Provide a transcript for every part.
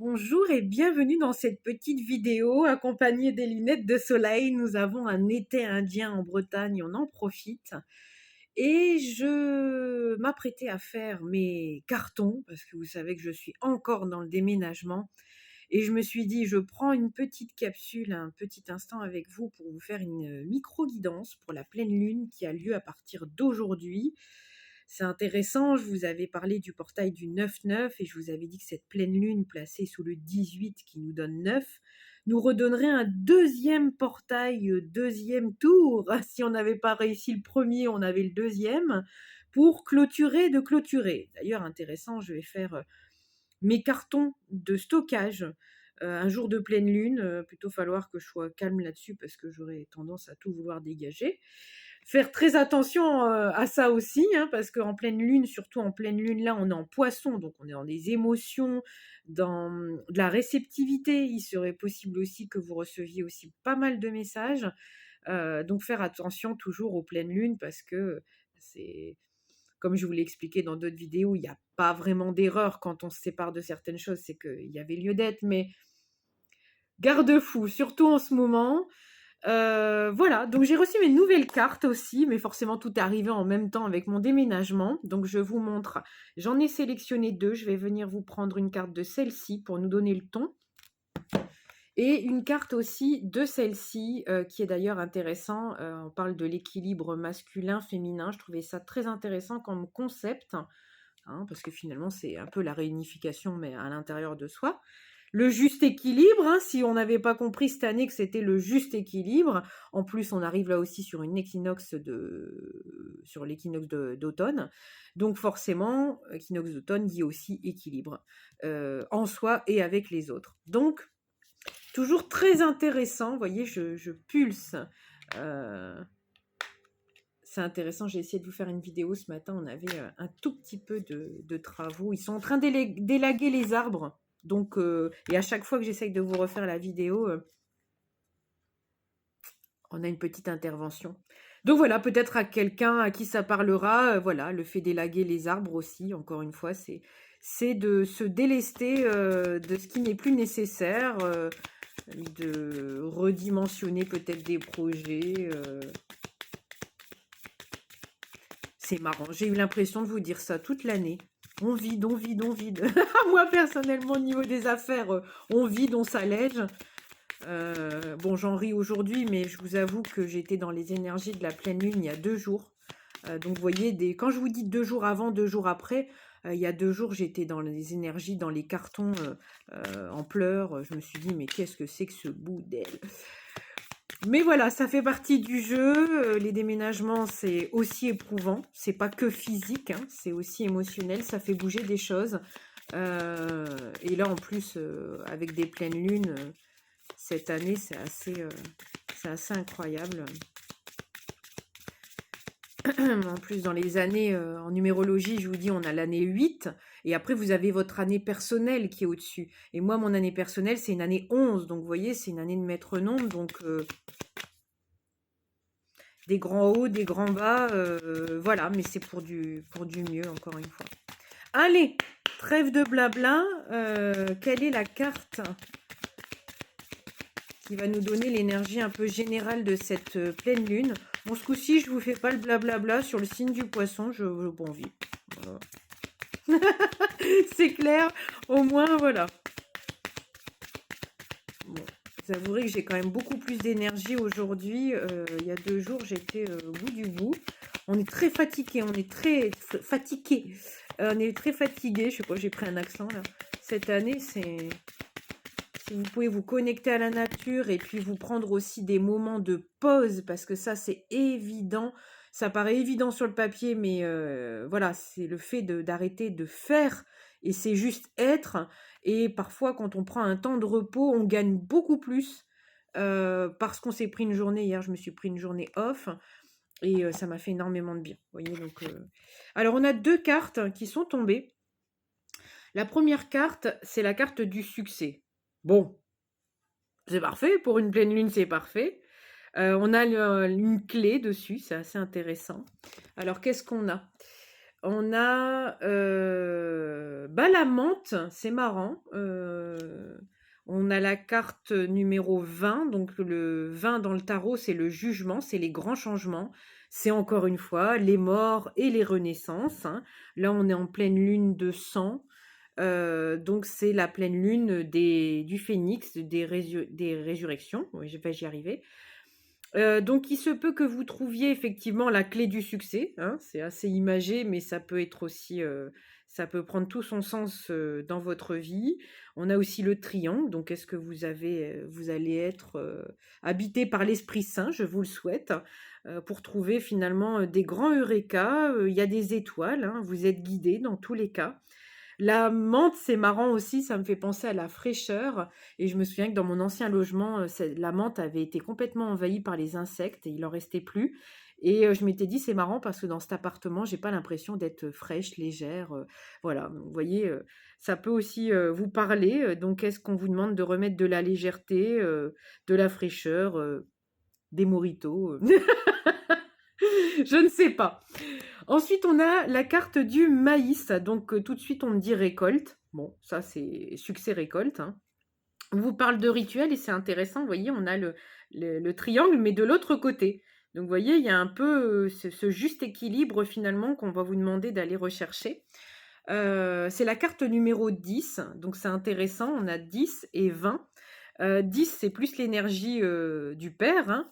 Bonjour et bienvenue dans cette petite vidéo accompagnée des lunettes de soleil. Nous avons un été indien en Bretagne, on en profite. Et je m'apprêtais à faire mes cartons parce que vous savez que je suis encore dans le déménagement. Et je me suis dit, je prends une petite capsule, un petit instant avec vous pour vous faire une micro-guidance pour la pleine lune qui a lieu à partir d'aujourd'hui. C'est intéressant, je vous avais parlé du portail du 9-9 et je vous avais dit que cette pleine lune placée sous le 18 qui nous donne 9 nous redonnerait un deuxième portail, deuxième tour. Si on n'avait pas réussi le premier, on avait le deuxième pour clôturer de clôturer. D'ailleurs, intéressant, je vais faire mes cartons de stockage un jour de pleine lune. Plutôt falloir que je sois calme là-dessus parce que j'aurais tendance à tout vouloir dégager. Faire très attention à ça aussi, hein, parce qu'en pleine lune, surtout en pleine lune, là, on est en poisson, donc on est dans des émotions, dans de la réceptivité. Il serait possible aussi que vous receviez aussi pas mal de messages. Donc faire attention toujours aux pleines lunes parce que c'est, comme je vous l'ai expliqué dans d'autres vidéos, il n'y a pas vraiment d'erreur quand on se sépare de certaines choses, c'est qu'il y avait lieu d'être, mais garde-fou, surtout en ce moment. Voilà, donc j'ai reçu mes nouvelles cartes aussi, mais forcément tout est arrivé en même temps avec mon déménagement. Donc je vous montre, j'en ai sélectionné deux. Je vais venir vous prendre une carte de celle-ci pour nous donner le ton. Et une carte aussi de celle-ci, qui est d'ailleurs intéressant. On parle de l'équilibre masculin-féminin. Je trouvais ça très intéressant comme concept, hein, parce que finalement c'est un peu la réunification, mais à l'intérieur de soi. Le juste équilibre, hein, si on n'avait pas compris cette année que c'était le juste équilibre. En plus, on arrive là aussi sur sur l'équinoxe d'automne. Donc forcément, équinoxe d'automne dit aussi équilibre en soi et avec les autres. Donc, toujours très intéressant. Vous voyez, je pulse. C'est intéressant, j'ai essayé de vous faire une vidéo ce matin, on avait un tout petit peu de travaux. Ils sont en train d'élaguer les arbres. Donc, et à chaque fois que j'essaye de vous refaire la vidéo, on a une petite intervention. Donc voilà, peut-être à quelqu'un à qui ça parlera, voilà, le fait d'élaguer les arbres aussi, encore une fois, c'est de se délester de ce qui n'est plus nécessaire, de redimensionner peut-être des projets. C'est marrant, j'ai eu l'impression de vous dire ça toute l'année. On vide, on vide, on vide. Moi, personnellement, au niveau des affaires, on vide, on s'allège. Bon, j'en ris aujourd'hui, mais je vous avoue que j'étais dans les énergies de la pleine lune il y a 2 jours. Donc, vous voyez, quand je vous dis 2 jours avant, 2 jours après, il y a 2 jours, j'étais dans les énergies, dans les cartons, en pleurs. Je me suis dit, mais qu'est-ce que c'est que ce bout d'elle? Mais voilà, ça fait partie du jeu. Les déménagements, c'est aussi éprouvant. C'est pas que physique, hein, c'est aussi émotionnel. Ça fait bouger des choses. Et là, en plus, avec des pleines lunes, cette année, c'est assez incroyable. En plus, dans les années, en numérologie, je vous dis, on a l'année 8. Et après, vous avez votre année personnelle qui est au-dessus. Et moi, mon année personnelle, c'est une année 11. Donc, vous voyez, c'est une année de maître nombre. Donc, des grands hauts, des grands bas, voilà, mais c'est pour du mieux, encore une fois. Allez, trêve de blabla, quelle est la carte qui va nous donner l'énergie un peu générale de cette pleine lune? Bon, ce coup-ci, je vous fais pas le blablabla sur le signe du poisson, je n'ai pas envie. Voilà. C'est clair, au moins, voilà. Bon. Vous avouerez que j'ai quand même beaucoup plus d'énergie aujourd'hui. Il y a 2 jours, j'étais au bout du bout. On est très fatigué, on est très fatigué. On est très fatigué. Je sais pas, j'ai pris un accent là. Cette année, c'est si vous pouvez vous connecter à la nature et puis vous prendre aussi des moments de pause parce que ça, c'est évident. Ça paraît évident sur le papier, mais voilà, c'est le fait d'arrêter de faire et c'est juste être. Et parfois, quand on prend un temps de repos, on gagne beaucoup plus parce qu'on s'est pris une journée. Hier, je me suis pris une journée off et ça m'a fait énormément de bien. Vous voyez, donc, alors, on a 2 cartes qui sont tombées. La première carte, c'est la carte du succès. Bon, c'est parfait. Pour une pleine lune, c'est parfait. On a une clé dessus, c'est assez intéressant. Alors, qu'est-ce qu'on a? On a la menthe, c'est marrant. on a la carte numéro 20. Donc le 20 dans le tarot, c'est le jugement, c'est les grands changements. C'est encore une fois les morts et les renaissances, hein. Là, on est en pleine lune de sang. Donc c'est la pleine lune du phénix, des résurrections. Oui, je vais y arriver. Donc il se peut que vous trouviez effectivement la clé du succès, hein. C'est assez imagé, mais ça peut être aussi, ça peut prendre tout son sens, dans votre vie. On a aussi le triangle, donc est-ce que vous allez être, habité par l'Esprit Saint? Je vous le souhaite, pour trouver finalement, des grands eureka. Il y a des étoiles, hein, vous êtes guidés dans tous les cas. La menthe, c'est marrant aussi, ça me fait penser à la fraîcheur et je me souviens que dans mon ancien logement, la menthe avait été complètement envahie par les insectes et il en restait plus et je m'étais dit: «C'est marrant parce que dans cet appartement, j'ai pas l'impression d'être fraîche, légère», voilà. Donc vous voyez, ça peut aussi, vous parler, donc est-ce qu'on vous demande de remettre de la légèreté, de la fraîcheur, des mojitos, je ne sais pas. Ensuite, on a la carte du maïs. Donc, tout de suite, on me dit récolte. Bon, ça, c'est succès-récolte, hein. On vous parle de rituel et c'est intéressant. Vous voyez, on a le triangle, mais de l'autre côté. Donc, vous voyez, il y a un peu ce juste équilibre, finalement, qu'on va vous demander d'aller rechercher. C'est la carte numéro 10. Donc, c'est intéressant. On a 10 et 20. 10, c'est plus l'énergie du père, hein,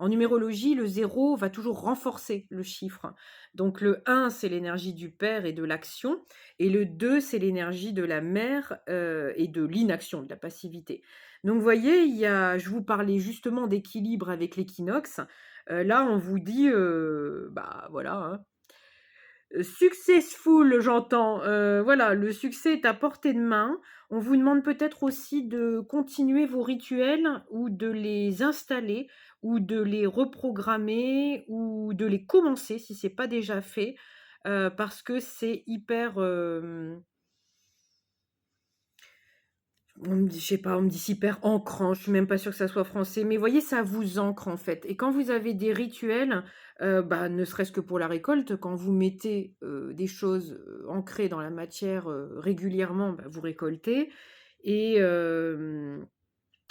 en numérologie, le 0 va toujours renforcer le chiffre. Donc le 1, c'est l'énergie du père et de l'action, et le 2, c'est l'énergie de la mère et de l'inaction, de la passivité. Donc vous voyez, je vous parlais justement d'équilibre avec l'équinoxe. Là, on vous dit, bah voilà, hein, successful, j'entends. Voilà, le succès est à portée de main. On vous demande peut-être aussi de continuer vos rituels ou de les installer ou de les reprogrammer ou de les commencer si c'est pas déjà fait, parce que c'est hyper, je sais pas, on me dit hyper ancrant, je suis même pas sûre que ça soit français, mais voyez, ça vous ancre en fait. Et quand vous avez des rituels, bah, ne serait-ce que pour la récolte, quand vous mettez des choses ancrées dans la matière régulièrement, bah, vous récoltez. Et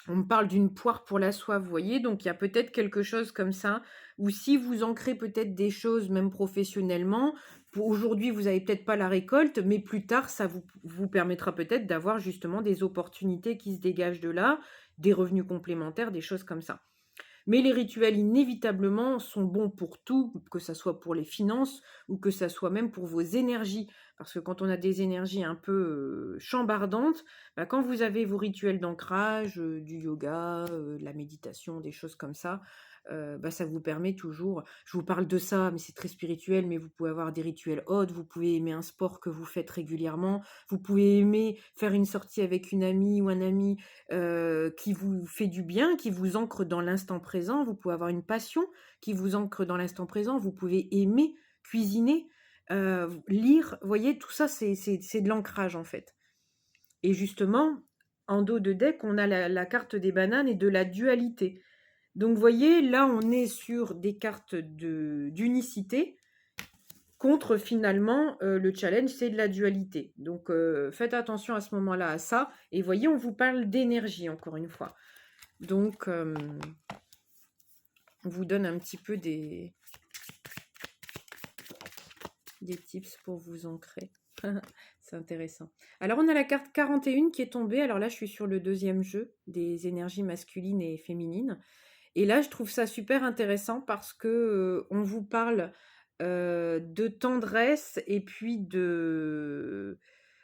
on me parle d'une poire pour la soie, vous voyez, donc il y a peut-être quelque chose comme ça, ou si vous ancrez peut-être des choses, même professionnellement, aujourd'hui, vous n'avez peut-être pas la récolte, mais plus tard, ça vous permettra peut-être d'avoir justement des opportunités qui se dégagent de là, des revenus complémentaires, des choses comme ça. Mais les rituels, inévitablement, sont bons pour tout, que ça soit pour les finances ou que ça soit même pour vos énergies. Parce que quand on a des énergies un peu chambardantes, bah, quand vous avez vos rituels d'ancrage, du yoga, de la méditation, des choses comme ça, bah, ça vous permet toujours. Je vous parle de ça, mais c'est très spirituel, mais vous pouvez avoir des rituels autres, vous pouvez aimer un sport que vous faites régulièrement, vous pouvez aimer faire une sortie avec une amie ou un ami qui vous fait du bien, qui vous ancre dans l'instant présent. Vous pouvez avoir une passion qui vous ancre dans l'instant présent. Vous pouvez aimer cuisiner, lire. Vous voyez, tout ça, c'est de l'ancrage en fait. Et justement, en dos de deck, on a la carte des bananes et de la dualité. Donc, vous voyez, là, on est sur des cartes d'unicité contre finalement le challenge, c'est de la dualité. Donc, faites attention à ce moment-là à ça. Et voyez, on vous parle d'énergie, encore une fois. Donc, on vous donne un petit peu des tips pour vous ancrer. C'est intéressant. Alors, on a la carte 41 qui est tombée. Alors là, je suis sur le deuxième jeu des énergies masculines et féminines. Et là, je trouve ça super intéressant parce que on vous parle de tendresse et puis de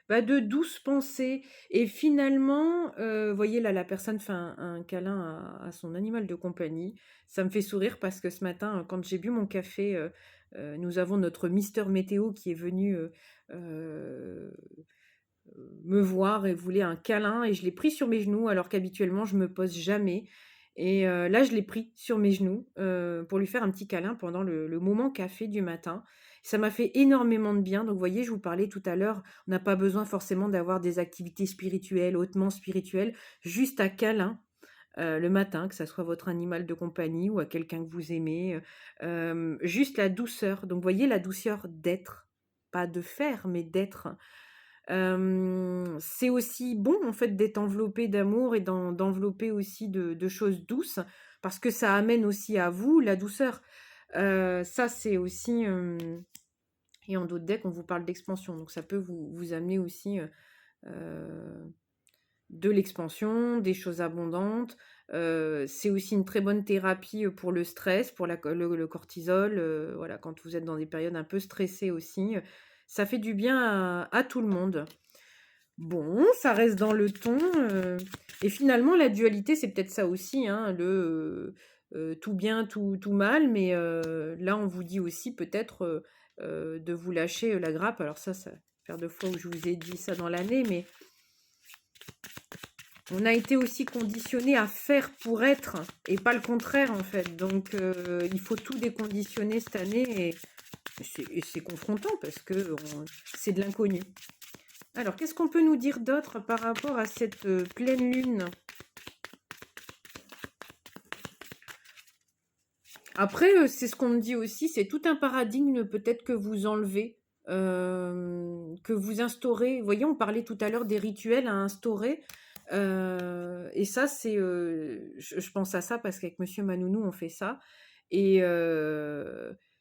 douces pensées. Et finalement, vous voyez là, la personne fait un câlin à son animal de compagnie. Ça me fait sourire parce que ce matin, quand j'ai bu mon café, nous avons notre Mister Météo qui est venu me voir et voulait un câlin et je l'ai pris sur mes genoux alors qu'habituellement je me pose jamais. Et là, je l'ai pris sur mes genoux pour lui faire un petit câlin pendant le moment café du matin. Ça m'a fait énormément de bien. Donc, vous voyez, je vous parlais tout à l'heure, on n'a pas besoin forcément d'avoir des activités spirituelles, hautement spirituelles, juste un câlin le matin, que ça soit votre animal de compagnie ou à quelqu'un que vous aimez. Juste la douceur. Donc, vous voyez, la douceur d'être, pas de faire, mais d'être. C'est aussi bon, en fait, d'être enveloppé d'amour et d'envelopper aussi de choses douces, parce que ça amène aussi à vous la douceur. Ça, c'est aussi... et en d'autres decks, on vous parle d'expansion, donc ça peut vous amener aussi de l'expansion, des choses abondantes. C'est aussi une très bonne thérapie pour le stress, pour le cortisol. Voilà, quand vous êtes dans des périodes un peu stressées aussi, ça fait du bien à tout le monde. Bon, ça reste dans le ton. Et finalement, la dualité, c'est peut-être ça aussi, hein, tout bien, tout mal. Mais là, on vous dit aussi peut-être de vous lâcher la grappe. Alors ça fait deux fois où je vous ai dit ça dans l'année, mais on a été aussi conditionné à faire pour être et pas le contraire en fait. Donc il faut tout déconditionner cette année et c'est confrontant parce que c'est de l'inconnu. Alors qu'est-ce qu'on peut nous dire d'autre par rapport à cette pleine lune? Après, c'est ce qu'on me dit aussi, c'est tout un paradigme peut-être que vous enlevez, que vous instaurez. Vous voyez, on parlait tout à l'heure des rituels à instaurer. Et ça, c'est, je pense à ça parce qu'avec Monsieur Manounou, on fait ça. Et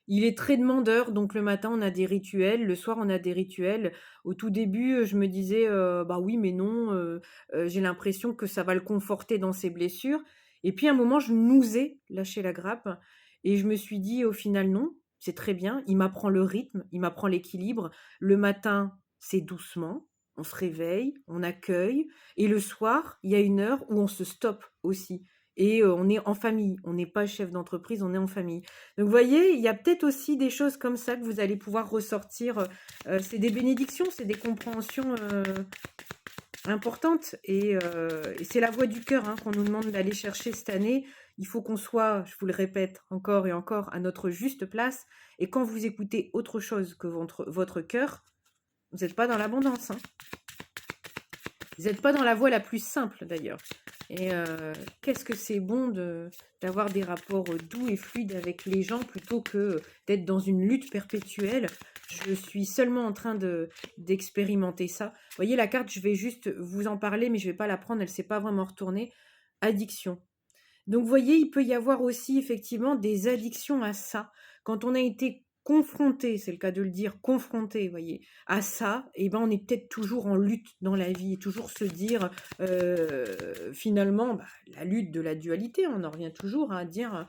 il est très demandeur, donc le matin, on a des rituels, le soir, on a des rituels. Au tout début, je me disais, bah oui, mais non, j'ai l'impression que ça va le conforter dans ses blessures. Et puis à un moment, je n'osais lâcher la grappe. Et je me suis dit, au final, non, c'est très bien. Il m'apprend le rythme, il m'apprend l'équilibre. Le matin, c'est doucement, on se réveille, on accueille. Et le soir, il y a une heure où on se stoppe aussi. Et on est en famille, on n'est pas chef d'entreprise, on est en famille. Donc vous voyez, il y a peut-être aussi des choses comme ça que vous allez pouvoir ressortir. C'est des bénédictions, c'est des compréhensions importantes. Et c'est la voix du cœur qu'on nous demande d'aller chercher cette année. Il faut qu'on soit, je vous le répète encore et encore, à notre juste place. Et quand vous écoutez autre chose que votre cœur, vous n'êtes pas dans l'abondance. Vous n'êtes pas dans la voie la plus simple d'ailleurs. Et qu'est-ce que c'est bon d'avoir des rapports doux et fluides avec les gens plutôt que d'être dans une lutte perpétuelle. Je suis seulement en train d'expérimenter ça. Vous voyez la carte, je vais juste vous en parler, mais je ne vais pas la prendre, elle ne s'est pas vraiment retournée. Addiction. Donc, vous voyez, il peut y avoir aussi effectivement des addictions à ça. Quand on a été confronté, c'est le cas de le dire, confronté, vous voyez, à ça, et ben on est peut-être toujours en lutte dans la vie, et toujours se dire, finalement, bah, la lutte de la dualité, on en revient toujours à dire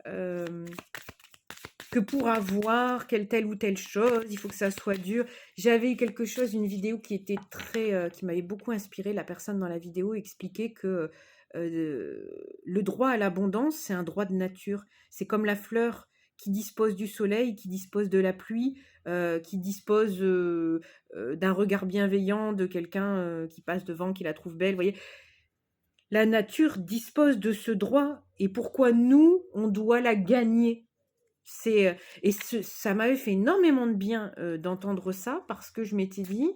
que pour avoir telle ou telle chose, il faut que ça soit dur. J'avais eu quelque chose, une vidéo qui était qui m'avait beaucoup inspiré. La personne dans la vidéo expliquait que le droit à l'abondance, c'est un droit de nature. C'est comme la fleur qui dispose du soleil, qui dispose de la pluie, qui dispose d'un regard bienveillant de quelqu'un qui passe devant, qui la trouve belle. Vous voyez, la nature dispose de ce droit. Et pourquoi nous, on doit la gagner? Ça m'avait fait énormément de bien d'entendre ça parce que je m'étais dit,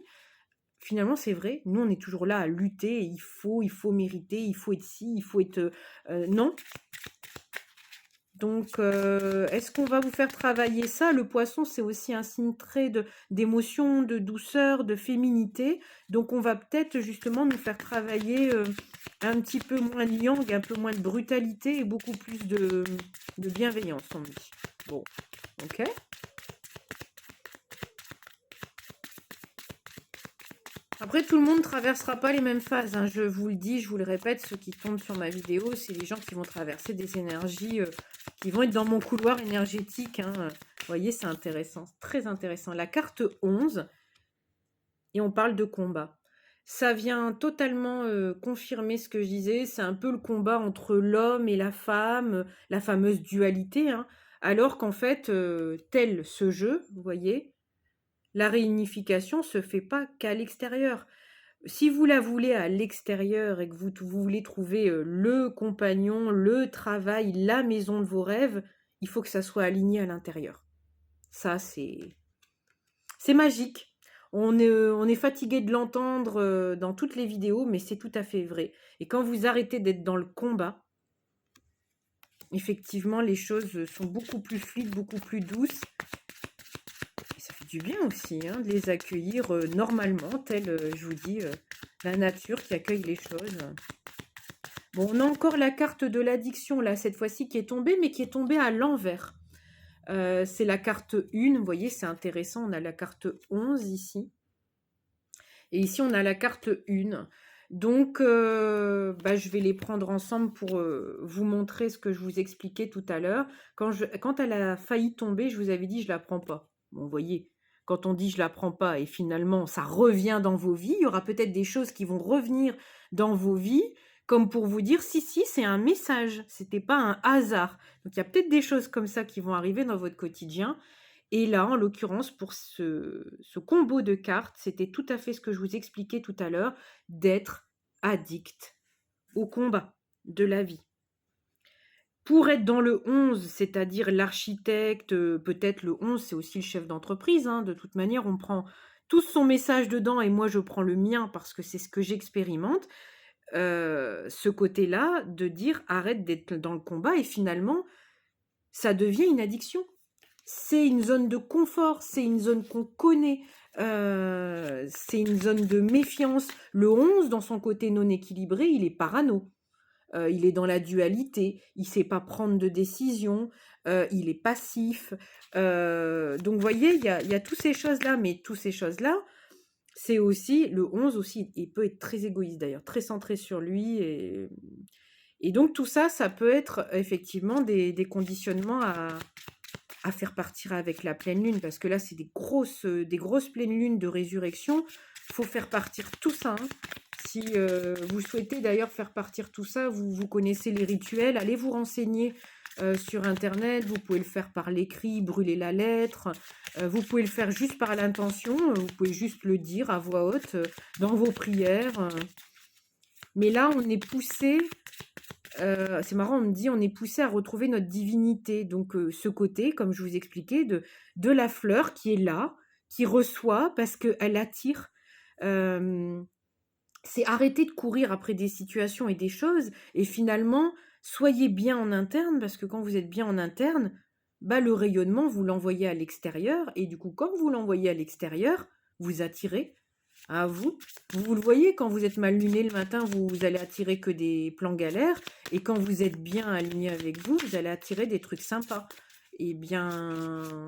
finalement, c'est vrai, nous, on est toujours là à lutter, il faut mériter, il faut être ci, il faut être... non. Donc, est-ce qu'on va vous faire travailler ça? Le poisson, c'est aussi un signe très d'émotion, de douceur, de féminité. Donc, on va peut-être justement nous faire travailler un petit peu moins de yang, un peu moins de brutalité et beaucoup plus de bienveillance, on dit. Bon, ok. Après, tout le monde ne traversera pas les mêmes phases. Je vous le dis, je vous le répète, ceux qui tombent sur ma vidéo, c'est les gens qui vont traverser des énergies qui vont être dans mon couloir énergétique. Vous voyez, c'est intéressant, très intéressant. La carte 11, et on parle de combat. Ça vient totalement confirmer ce que je disais. C'est un peu le combat entre l'homme et la femme, la fameuse dualité. Alors qu'en fait, tel ce jeu, vous voyez, la réunification se fait pas qu'à l'extérieur. Si vous la voulez à l'extérieur et que vous voulez trouver le compagnon, le travail, la maison de vos rêves, il faut que ça soit aligné à l'intérieur. Ça, c'est magique. On est fatigué de l'entendre dans toutes les vidéos, mais c'est tout à fait vrai. Et quand vous arrêtez d'être dans le combat, effectivement, les choses sont beaucoup plus fluides, beaucoup plus douces. Et ça fait du bien aussi, hein, de les accueillir normalement, tel, je vous dis, la nature qui accueille les choses. Bon, on a encore la carte de l'addiction, là, cette fois-ci, qui est tombée, mais qui est tombée à l'envers. C'est la carte 1, vous voyez, c'est intéressant, on a la carte 11 ici. Et ici, on a la carte 1. Donc, bah, je vais les prendre ensemble pour vous montrer ce que je vous expliquais tout à l'heure. Quand elle a failli tomber, je vous avais dit, je la prends pas. Bon, vous voyez, quand on dit je la prends pas et finalement ça revient dans vos vies, il y aura peut-être des choses qui vont revenir dans vos vies, comme pour vous dire, si, c'est un message, c'était pas un hasard. Donc, il y a peut-être des choses comme ça qui vont arriver dans votre quotidien. Et là, en l'occurrence, pour ce combo de cartes, c'était tout à fait ce que je vous expliquais tout à l'heure, d'être addict au combat de la vie. Pour être dans le 11, c'est-à-dire l'architecte, peut-être le 11, c'est aussi le chef d'entreprise, hein, de toute manière, on prend tout son message dedans et moi je prends le mien parce que c'est ce que j'expérimente. Ce côté-là, de dire arrête d'être dans le combat et finalement, ça devient une addiction. C'est une zone de confort, c'est une zone qu'on connaît, c'est une zone de méfiance. Le 11, dans son côté non équilibré, il est parano. Il est dans la dualité, il ne sait pas prendre de décision, il est passif. Donc, vous voyez, il y a toutes ces choses-là, mais toutes ces choses-là, c'est aussi, le 11 aussi, il peut être très égoïste d'ailleurs, très centré sur lui. Et donc, tout ça, ça peut être effectivement des conditionnements à faire partir avec la pleine lune, parce que là, c'est des grosses pleines lunes de résurrection. Il faut faire partir tout ça, hein. Si vous souhaitez d'ailleurs faire partir tout ça, vous connaissez les rituels, allez vous renseigner sur Internet, vous pouvez le faire par l'écrit, brûler la lettre, vous pouvez le faire juste par l'intention, vous pouvez juste le dire à voix haute dans vos prières. Mais là, on est poussé, c'est marrant, on me dit, on est poussé à retrouver notre divinité. Donc, ce côté, comme je vous expliquais, de la fleur qui est là, qui reçoit parce qu'elle attire. C'est arrêter de courir après des situations et des choses et finalement, soyez bien en interne parce que quand vous êtes bien en interne, bah, le rayonnement, vous l'envoyez à l'extérieur et du coup, comme vous l'envoyez à l'extérieur, vous attirez à vous. Vous le voyez, quand vous êtes mal luné le matin, vous allez attirer que des plans galères et quand vous êtes bien aligné avec vous, vous allez attirer des trucs sympas. Eh bien,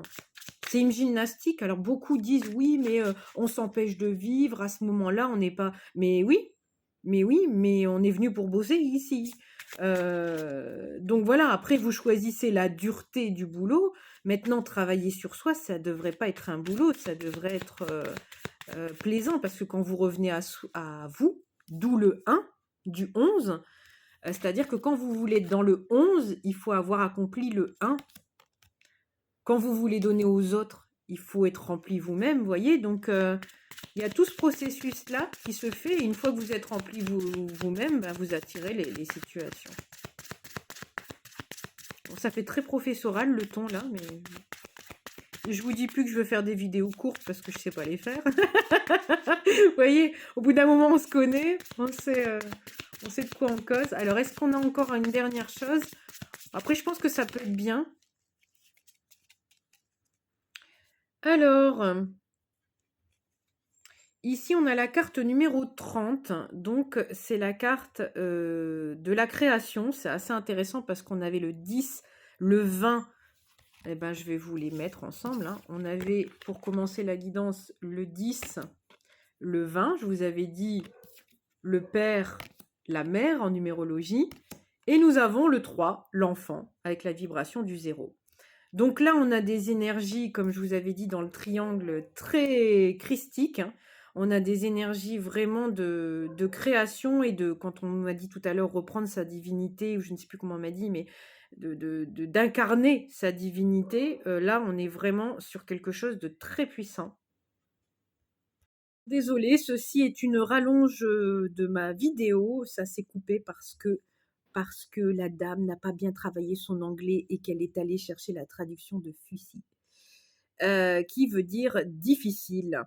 c'est une gymnastique. Alors beaucoup disent oui, mais on s'empêche de vivre à ce moment-là, on n'est pas. Mais oui, mais on est venu pour bosser ici. Donc voilà, après vous choisissez la dureté du boulot. Maintenant, travailler sur soi, ça ne devrait pas être un boulot, ça devrait être plaisant parce que quand vous revenez à vous, d'où le 1 du 11, c'est-à-dire que quand vous voulez être dans le 11, il faut avoir accompli le 1. Quand vous voulez donner aux autres, il faut être rempli vous-même, vous voyez. Donc, il y a tout ce processus-là qui se fait. Et une fois que vous êtes rempli vous-même, ben, vous attirez les situations. Bon, ça fait très professoral le ton là, mais je vous dis plus que je veux faire des vidéos courtes parce que je sais pas les faire. Vous voyez, au bout d'un moment, on se connaît, on sait de quoi on cause. Alors, est-ce qu'on a encore une dernière chose? Après, je pense que ça peut être bien. Alors, ici, on a la carte numéro 30. Donc, c'est la carte de la création. C'est assez intéressant parce qu'on avait le 10, le 20. Eh ben, je vais vous les mettre ensemble, hein. On avait, pour commencer la guidance, le 10, le 20. Je vous avais dit le père, la mère en numérologie. Et nous avons le 3, l'enfant, avec la vibration du 0. Donc là, on a des énergies, comme je vous avais dit, dans le triangle très christique, hein. On a des énergies vraiment de création et de, quand on m'a dit tout à l'heure, reprendre sa divinité, ou je ne sais plus comment on m'a dit, mais d'incarner sa divinité. Là, on est vraiment sur quelque chose de très puissant. Désolée, ceci est une rallonge de ma vidéo. Ça s'est coupé parce que la dame n'a pas bien travaillé son anglais et qu'elle est allée chercher la traduction de fusil, qui veut dire difficile.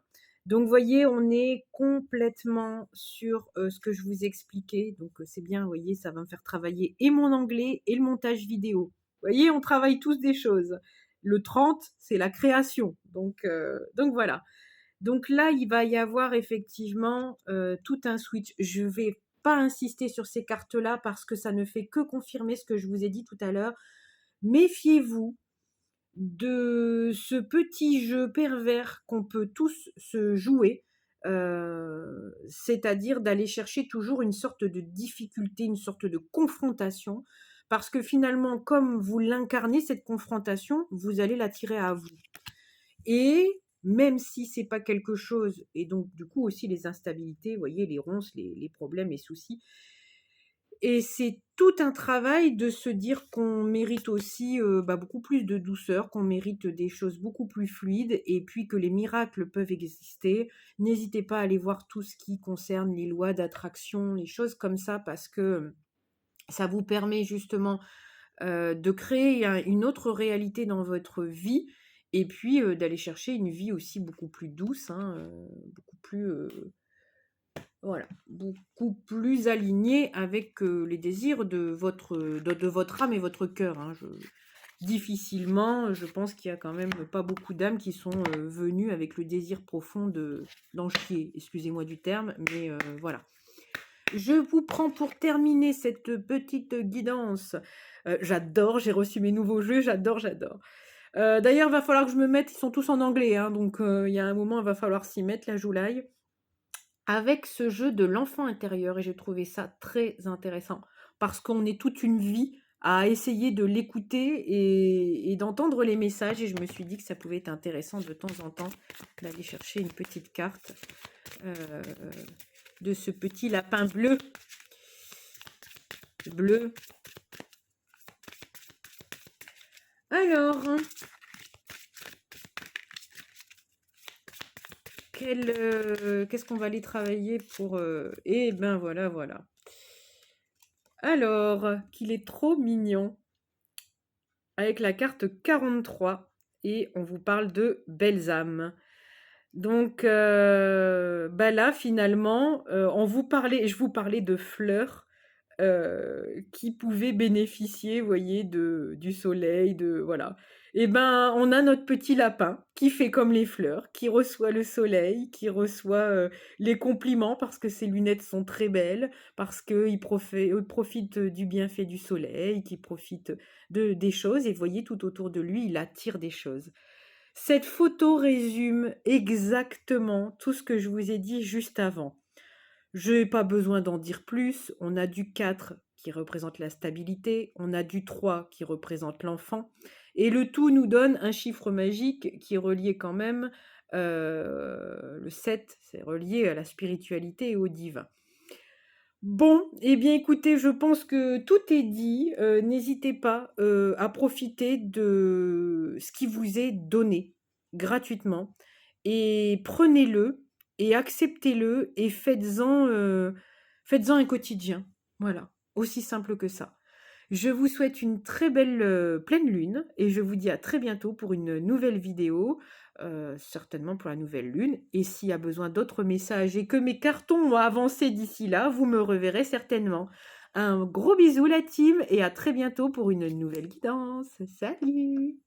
Donc, vous voyez, on est complètement sur ce que je vous expliquais. Donc, c'est bien, vous voyez, ça va me faire travailler et mon anglais et le montage vidéo. Vous voyez, on travaille tous des choses. Le 30, c'est la création. Donc voilà. Donc là, il va y avoir effectivement tout un switch. Je vais pas insister sur ces cartes-là parce que ça ne fait que confirmer ce que je vous ai dit tout à l'heure. Méfiez-vous de ce petit jeu pervers qu'on peut tous se jouer, c'est-à-dire d'aller chercher toujours une sorte de difficulté, une sorte de confrontation, parce que finalement, comme vous l'incarnez, cette confrontation, vous allez l'attirer à vous. Et même si c'est pas quelque chose, et donc du coup aussi les instabilités, vous voyez, les ronces, les problèmes, les soucis, et c'est tout un travail de se dire qu'on mérite aussi beaucoup plus de douceur, qu'on mérite des choses beaucoup plus fluides, et puis que les miracles peuvent exister. N'hésitez pas à aller voir tout ce qui concerne les lois d'attraction, les choses comme ça, parce que ça vous permet justement de créer une autre réalité dans votre vie, et puis d'aller chercher une vie aussi beaucoup plus douce, hein, beaucoup plus... voilà, beaucoup plus aligné avec les désirs de votre âme et votre cœur. Hein. Difficilement, je pense qu'il y a quand même pas beaucoup d'âmes qui sont venues avec le désir profond d'en chier. Excusez-moi du terme, mais voilà. Je vous prends pour terminer cette petite guidance. J'adore, j'ai reçu mes nouveaux jeux, j'adore. D'ailleurs, il va falloir que je me mette, ils sont tous en anglais, hein, donc il y a un moment, il va falloir s'y mettre, la Joulaï, avec ce jeu de l'enfant intérieur, et j'ai trouvé ça très intéressant, parce qu'on est toute une vie à essayer de l'écouter et d'entendre les messages, et je me suis dit que ça pouvait être intéressant de temps en temps d'aller chercher une petite carte de ce petit lapin bleu. Alors, qu'est-ce qu'on va aller travailler pour... Eh ben voilà. Alors, qu'il est trop mignon. Avec la carte 43. Et on vous parle de belles âmes. Donc, là, finalement, je vous parlais de fleurs qui pouvaient bénéficier, vous voyez, du soleil, voilà. Et ben, on a notre petit lapin qui fait comme les fleurs, qui reçoit le soleil, qui reçoit les compliments parce que ses lunettes sont très belles, parce qu'il profite du bienfait du soleil, qui profite des choses, et vous voyez, tout autour de lui, il attire des choses. Cette photo résume exactement tout ce que je vous ai dit juste avant. Je n'ai pas besoin d'en dire plus. On a du 4 qui représente la stabilité, on a du 3 qui représente l'enfant, et le tout nous donne un chiffre magique qui est relié quand même, le 7, c'est relié à la spiritualité et au divin. Bon, eh bien écoutez, je pense que tout est dit. N'hésitez pas à profiter de ce qui vous est donné gratuitement, et prenez-le et acceptez-le et faites-en un quotidien. Voilà, aussi simple que ça. Je vous souhaite une très belle pleine lune et je vous dis à très bientôt pour une nouvelle vidéo, certainement pour la nouvelle lune. Et s'il y a besoin d'autres messages et que mes cartons ont avancé d'ici là, vous me reverrez certainement. Un gros bisou la team et à très bientôt pour une nouvelle guidance. Salut!